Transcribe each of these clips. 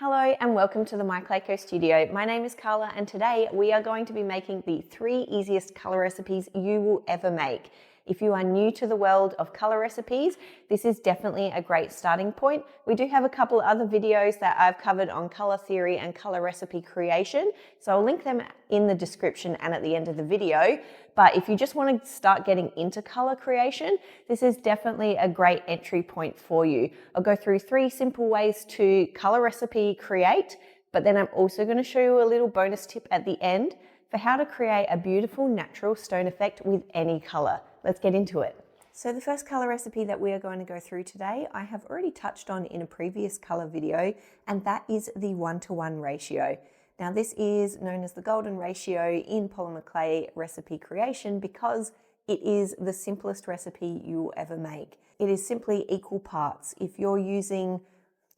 Hello and welcome to the MyClayCo studio. My name is Carla and today we are going to be making the 3 easiest colour recipes you will ever make. If you are new to the world of colour recipes, this is definitely a great starting point. We do have a couple other videos that I've covered on colour theory and colour recipe creation, so I'll link them in the description and at the end of the video. But if you just want to start getting into colour creation, this is definitely a great entry point for you. I'll go through 3 simple ways to colour recipe create, but then I'm also going to show you a little bonus tip at the end for how to create a beautiful natural stone effect with any colour. Let's get into it. So the first colour recipe that we are going to go through today, I have already touched on in a previous colour video, and that is the 1:1 ratio. Now this is known as the golden ratio in Polymer Clay recipe creation because it is the simplest recipe you will ever make. It is simply equal parts. If you're using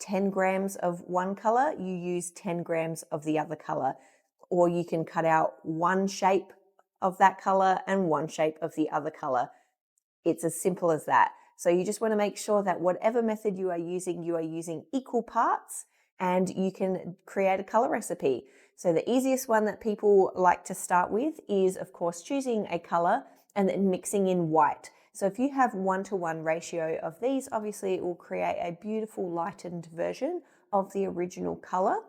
10 grams of one colour, you use 10 grams of the other colour. Or you can cut out one shape of that colour and one shape of the other colour. It's as simple as that. So you just want to make sure that whatever method you are using equal parts and you can create a colour recipe. So the easiest one that people like to start with is, of course, choosing a colour and then mixing in white. So if you have 1:1 ratio of these, obviously it will create a beautiful lightened version of the original colour.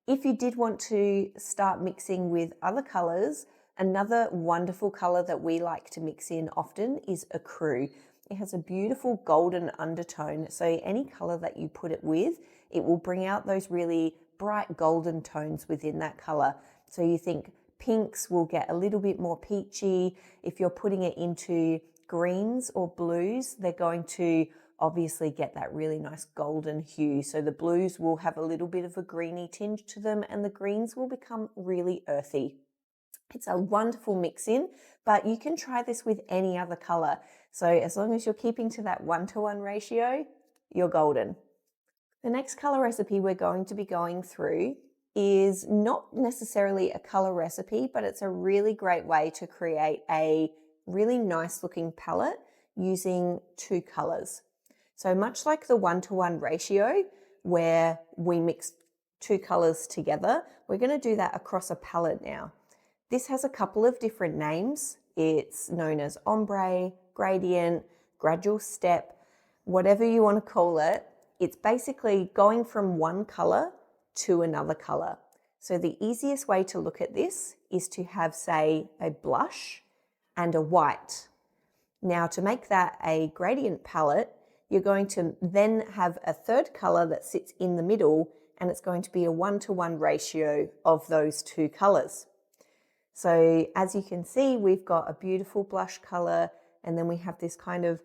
If you did want to start mixing with other colours, another wonderful colour that we like to mix in often is Ecru. It has a beautiful golden undertone, so any colour that you put it with, it will bring out those really bright golden tones within that colour. So you think pinks will get a little bit more peachy. If you're putting it into greens or blues, they're going to obviously get that really nice golden hue. So the blues will have a little bit of a greeny tinge to them and the greens will become really earthy. It's a wonderful mix in, but you can try this with any other colour. So as long as you're keeping to that 1:1 ratio, you're golden. The next colour recipe we're going to be going through is not necessarily a colour recipe, but it's a really great way to create a really nice looking palette using 2 colours. So much like the 1:1 ratio where we mix 2 colours together, we're going to do that across a palette now. This has a couple of different names. It's known as Ombre Gradient, Gradual Step, whatever you want to call it. It's basically going from one colour to another colour. So the easiest way to look at this is to have, say, a blush and a white. Now to make that a gradient palette, you're going to then have a third colour that sits in the middle, and it's going to be a 1:1 ratio of those 2 colours. So as you can see, we've got a beautiful blush colour, and then we have this kind of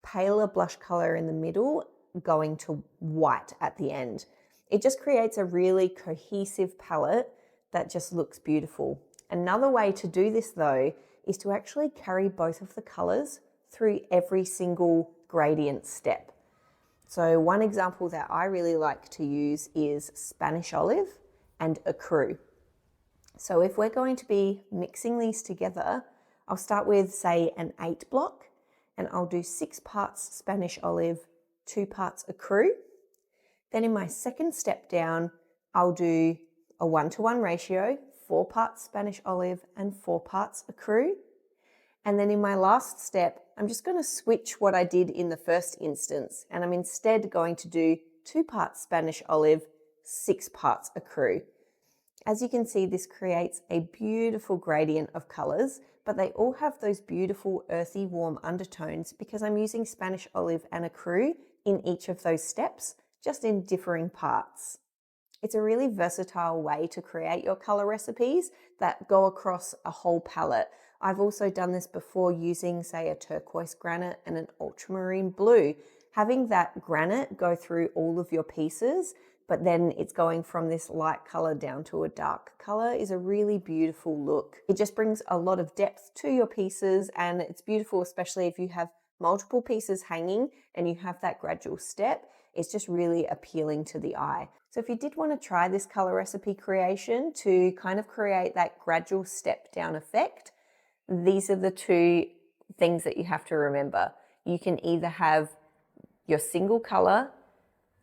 paler blush colour in the middle going to white at the end. It just creates a really cohesive palette that just looks beautiful. Another way to do this though is to actually carry both of the colours through every single gradient step. So one example that I really like to use is Spanish Olive and Ecru. So if we're going to be mixing these together, I'll start with, say, an 8 block, and I'll do 6 parts Spanish Olive, 2 parts Ecru. Then in my second step down, I'll do a 1:1 ratio, 4 parts Spanish Olive and 4 parts Ecru. And then in my last step, I'm just going to switch what I did in the first instance, and I'm instead going to do 2 parts Spanish Olive, 6 parts Ecru. As you can see, this creates a beautiful gradient of colours, but they all have those beautiful earthy warm undertones because I'm using Spanish Olive and Ecru in each of those steps, just in differing parts. It's a really versatile way to create your colour recipes that go across a whole palette. I've also done this before using, say, a turquoise granite and an ultramarine blue. Having that granite go through all of your pieces, but then it's going from this light colour down to a dark colour, is a really beautiful look. It just brings a lot of depth to your pieces, and it's beautiful, especially if you have multiple pieces hanging and you have that gradual step. It's just really appealing to the eye. So if you did want to try this colour recipe creation to kind of create that gradual step down effect, these are the 2 things that you have to remember. You can either have your single colour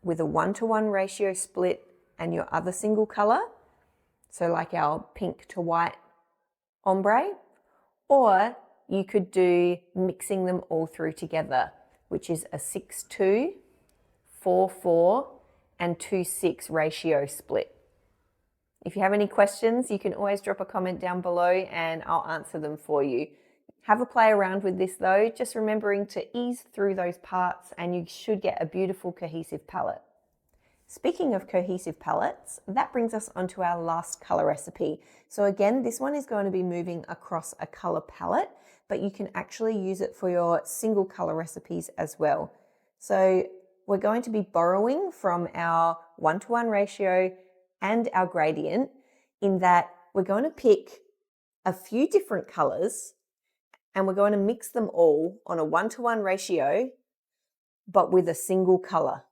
with a 1:1 ratio split and your other single color, so like our pink to white ombre, or you could do mixing them all through together, which is a 6-2, 4-4, and 2-6 ratio split. If you have any questions, you can always drop a comment down below and I'll answer them for you. Have a play around with this though, just remembering to ease through those parts and you should get a beautiful cohesive palette. Speaking of cohesive palettes, that brings us onto our last color recipe. So again, this one is going to be moving across a color palette, but you can actually use it for your single color recipes as well. So we're going to be borrowing from our 1-to-1 ratio and our gradient in that we're going to pick a few different colors and we're going to mix them all on a 1-to-1 ratio, but with a single color.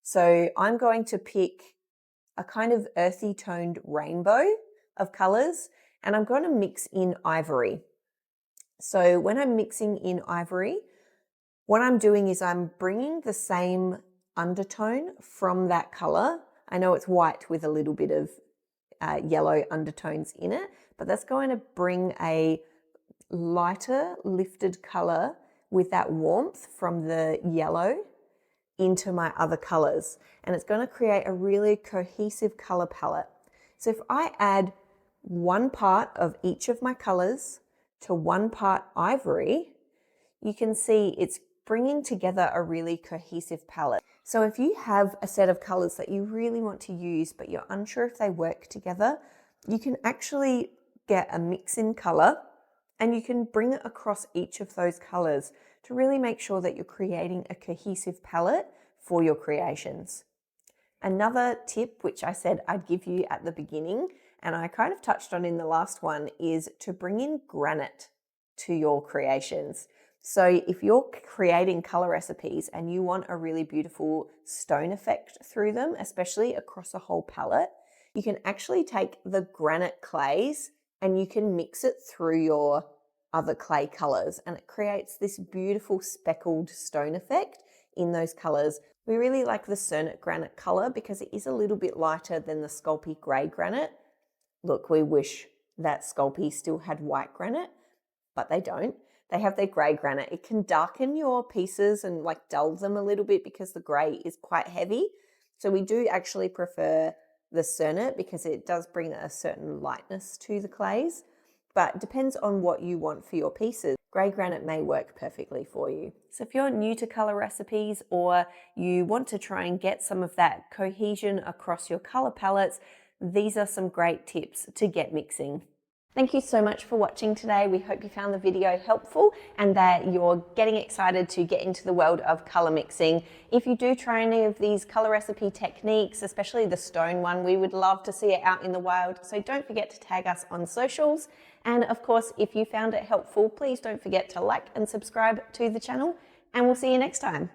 So I'm going to pick a kind of earthy toned rainbow of colors and I'm going to mix in ivory. So when I'm mixing in ivory, what I'm doing is I'm bringing the same undertone from that color. I know it's white with a little bit of yellow undertones in it, but that's going to bring a lighter lifted color with that warmth from the yellow into my other colors. And it's going to create a really cohesive color palette. So if I add 1 part of each of my colors to 1 part ivory, you can see it's bringing together a really cohesive palette. So if you have a set of colors that you really want to use, but you're unsure if they work together, you can actually get a mix in color and you can bring it across each of those colors to really make sure that you're creating a cohesive palette for your creations. Another tip, which I said I'd give you at the beginning, and I kind of touched on in the last one, is to bring in granite to your creations. So if you're creating color recipes and you want a really beautiful stone effect through them, especially across a whole palette, you can actually take the granite clays and you can mix it through your other clay colors and it creates this beautiful speckled stone effect in those colors. We really like the Cernit granite color because it is a little bit lighter than the Sculpey grey granite. Look, we wish that Sculpey still had white granite, but they don't. They have their grey granite. It can darken your pieces and like dull them a little bit because the grey is quite heavy. So we do actually prefer the Cernit because it does bring a certain lightness to the clays, but it depends on what you want for your pieces. Grey granite may work perfectly for you. So if you're new to color recipes or you want to try and get some of that cohesion across your color palettes, these are some great tips to get mixing. Thank you so much for watching today. We hope you found the video helpful and that you're getting excited to get into the world of color mixing. If you do try any of these color recipe techniques, especially the stone one, we would love to see it out in the wild. So don't forget to tag us on socials. And of course, if you found it helpful, please don't forget to like and subscribe to the channel, and we'll see you next time.